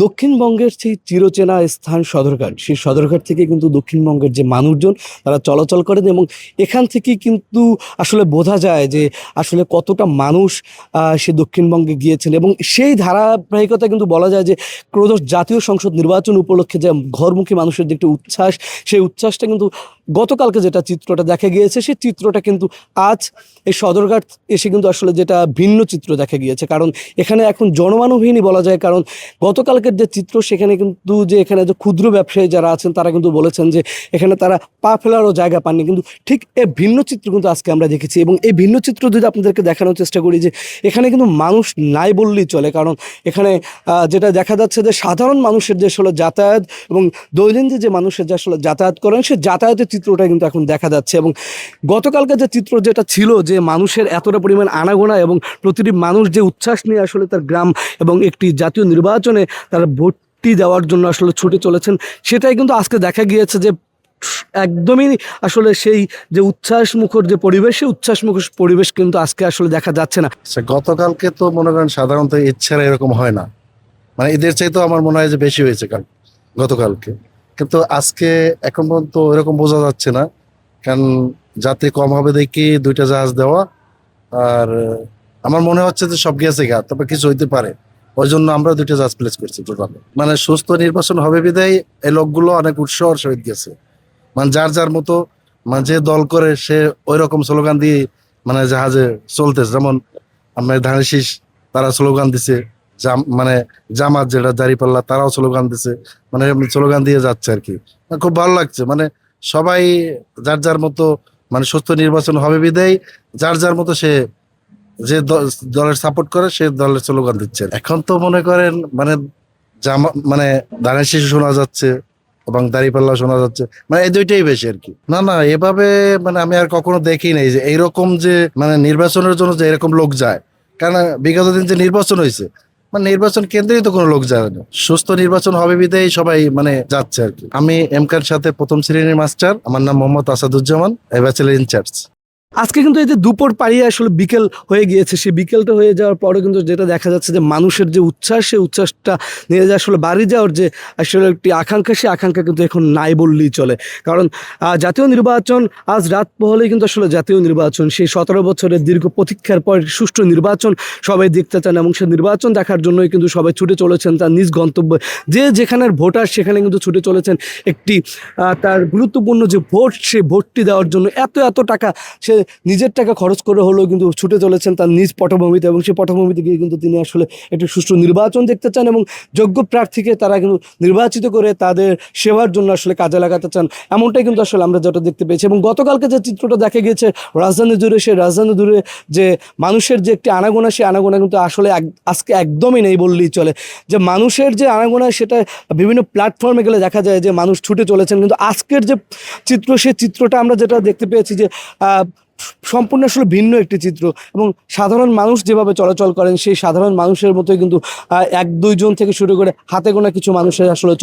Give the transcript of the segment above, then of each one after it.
দক্ষিণবঙ্গের সেই চিরচেনা স্থান সদরঘাট, সেই সদরঘাট থেকে কিন্তু দক্ষিণবঙ্গের যে মানুষজন তারা চলাচল করেন এবং এখান থেকেই কিন্তু আসলে বোঝা যায় যে আসলে কতটা মানুষ সে দক্ষিণবঙ্গে গিয়েছেন এবং সেই ধারাবাহিকতা কিন্তু বলা যায় যে ক্রোধশ জাতীয় সংসদ নির্বাচন উপলক্ষে যে ঘরমুখী মানুষের যে একটা উচ্ছ্বাস, সেই উচ্ছ্বাসটা কিন্তু গতকালকে যেটা চিত্রটা দেখা গিয়েছে সেই চিত্রটা কিন্তু আজ এই সদরঘাট এসে কিন্তু আসলে যেটা ভিন্ন চিত্র দেখা গিয়েছে। কারণ এখানে এখন জনমানবহীনই বলা যায়, কারণ গতকালকের যে চিত্র সেখানে কিন্তু যে এখানে যে ক্ষুদ্র ব্যবসায়ী যারা আছেন তারা কিন্তু বলেছেন যে এখানে তারা পা ফেলারও জায়গা পাননি, কিন্তু ঠিক এই ভিন্ন চিত্র কিন্তু আজকে আমরা দেখেছি। এবং এই ভিন্ন চিত্র যদি আপনাদেরকে দেখানোর চেষ্টা করি যে এখানে কিন্তু মানুষ নাই বললেই চলে, কারণ এখানে যেটা দেখা যাচ্ছে যে সাধারণ মানুষের যে আসলে যাতায়াত এবং দৈনন্দিন যে মানুষের যে আসলে যাতায়াত করেন সে যাতায়াতের চিত্রটা কিন্তু এখন দেখা যাচ্ছে। এবং গতকালকে যে চিত্র যেটা ছিল যে মানুষের এতটা পরিমাণ আনাগোনা এবং প্রতিটি মানুষ যে উচ্ছ্বাস নিয়ে আসলে তার গ্রাম এবং একটি জাতীয় নির্বাচনে তারা ভোটটি দেওয়ার জন্য আসলে ছুটে চলেছেন, সেটাই কিন্তু আজকে দেখা গিয়েছে যে একদমই আসলে সেই যে উচ্ছ্বাস মুখর যে পরিবেশ, সেই উচ্ছ্বাস মুখর পরিবেশ কিন্তু আজকে আসলে দেখা যাচ্ছে না। গতকালকে তো মনে করেন সাধারণত ইচ্ছারা এরকম হয় না, মানে এদের চাইতেও আমার মনে হয় যে বেশি হয়েছে গতকালকে। কিন্তু আজকে এখন পর্যন্ত এরকম বোঝা যাচ্ছে না, কারণ যাতে কম হবে দেখি দুইটা জাহাজ দেওয়া। আর আমার মনে হচ্ছে যে সব গেছে গা, তবে কিছু হইতে পারে, ওই জন্য আমরা দুইটা জাহাজ প্লেস করছি টোটালে। মানে সুস্থ নির্বাচন হবে বিদায় এই লোকগুলো অনেক উৎসাহ সহিত গেছে, মানে যার যার মতো, মানে যে দল করে সে ওই রকম স্লোগান দিয়ে মানে জাহাজে চলতেছে। যেমন আপনার ধানের শীষ তারা স্লোগান দিছে, মানে জামাত যেটা দাঁড়িপাল্লা তারাও স্লোগান দিছে, মানে এমনি স্লোগান দিয়ে যাচ্ছে আর কি। খুব ভালো লাগছে, মানে সবাই যার যার মতো, মানে সুস্থ নির্বাচন হবে বিদায় যার যার মতো সে যে দলের সাপোর্ট করে সে দলের স্লোগান দিচ্ছে। এখন তো মনে করেন মানে মানে ধানের শীষ শোনা যাচ্ছে এবং দাঁড়িপাল্লা শোনা যাচ্ছে, মানে এই দুইটাই বেশি আর কি। না না, এভাবে মানে আমি আর কখনো দেখি নাই যে এইরকম যে মানে নির্বাচনের জন্য যে এরকম লোক যায়। কারণ বিগত দিন যে নির্বাচন হয়েছে, মানে নির্বাচন কেন্দ্রেই তো কোনো লোক যায় না, সুস্থ নির্বাচন হবে বিধায় সবাই মানে যাচ্ছে আর কি। আমি এমকার সাথে প্রথম শ্রেণীর মাস্টার, আমার নাম মোহাম্মদ আসাদুজ্জামান, ব্যাচেলর ইনচার্জ। আজকে কিন্তু এই যে দুপুর পাড়িয়ে আসলে বিকেল হয়ে গিয়েছে, সেই বিকেলটা হয়ে যাওয়ার পরে কিন্তু যেটা দেখা যাচ্ছে যে মানুষের যে উচ্ছ্বাস, সেই উচ্ছ্বাসটা নিয়ে যে আসলে বাড়ি যাওয়ার যে আসলে একটি আকাঙ্ক্ষা, সেই আকাঙ্ক্ষা কিন্তু এখন নাই বললেই চলে। কারণ জাতীয় নির্বাচন আজ রাত পোহালেই কিন্তু আসলে জাতীয় নির্বাচন, সেই 17 বছরের দীর্ঘ প্রতীক্ষার পর সুষ্ঠু নির্বাচন সবাই দেখতে চান এবং সেই নির্বাচন দেখার জন্যই কিন্তু সবাই ছুটে চলেছেন তার নিজ গন্তব্যে। যে যেখানের ভোটার সেখানে কিন্তু ছুটে চলেছেন একটি তার গুরুত্বপূর্ণ যে ভোট, সেই ভোটটি দেওয়ার জন্য এত টাকা সে নিজের টাকা খরচ করে হলেও কিন্তু ছুটে চলেছেন তার নিজ পটভূমিতে, এবং সেই পটভূমিতে গিয়ে কিন্তু তিনি আসলে একটি সুষ্ঠু নির্বাচন দেখতে চান এবং যোগ্য প্রার্থীকে তারা কিন্তু নির্বাচিত করে তাদের সেবার জন্য আসলে কাজে লাগাতে চান। এমনটাই কিন্তু আসলে আমরা যেটা দেখতে পেয়েছি। এবং গতকালকে যে চিত্রটা দেখা গিয়েছে রাজধানী জুড়ে, সেই রাজধানী জুড়ে যে মানুষের যে একটি আনাগোনা, সেই আনাগোনা কিন্তু আসলে আজকে একদমই নেই বললেই চলে। যে মানুষের যে আনাগোনা সেটা বিভিন্ন প্ল্যাটফর্মে গেলে দেখা যায় যে মানুষ ছুটে চলেছেন, কিন্তু আজকের যে চিত্র, সেই চিত্রটা আমরা যেটা দেখতে পেয়েছি যে সম্পূর্ণ আসলে ভিন্ন একটি চিত্র। এবং সাধারণ মানুষ যেভাবে চলাচল করেন সেই সাধারণ মানুষের মতোই কিন্তু 1-2 জন থেকে শুরু করে হাতে গোনা কিছু মানুষের আসলে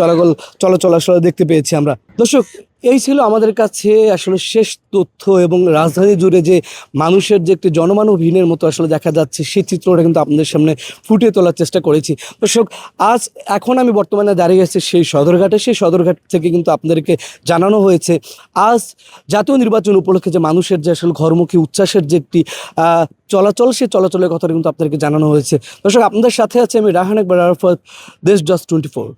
চলাচল আসলে দেখতে পেয়েছি আমরা। দর্শক, এই ছিল আমাদের কাছে আসলে শেষ তথ্য, এবং রাজধানী জুড়ে যে মানুষের যে একটি জনমানবহীনের মতো আসলে দেখা যাচ্ছে সেই চিত্রটা কিন্তু আপনাদের সামনে ফুটিয়ে তোলার চেষ্টা করেছি। দর্শক, এখন আমি বর্তমানে দাঁড়িয়ে আছি সেই সদরঘাটে। সেই সদরঘাট থেকে কিন্তু আপনাদেরকে জানানো হয়েছে আজ জাতীয় নির্বাচন উপলক্ষে যে মানুষের যে আসলে ঘরমুখী উচ্ছ্বাসের যে একটি চলাচল, সেই চলাচলের কথাটা কিন্তু আপনাদেরকে জানানো হয়েছে। দর্শক, আপনাদের সাথে আছে আমি রাহান আকবর আরাফাত, দেশ জজ 24।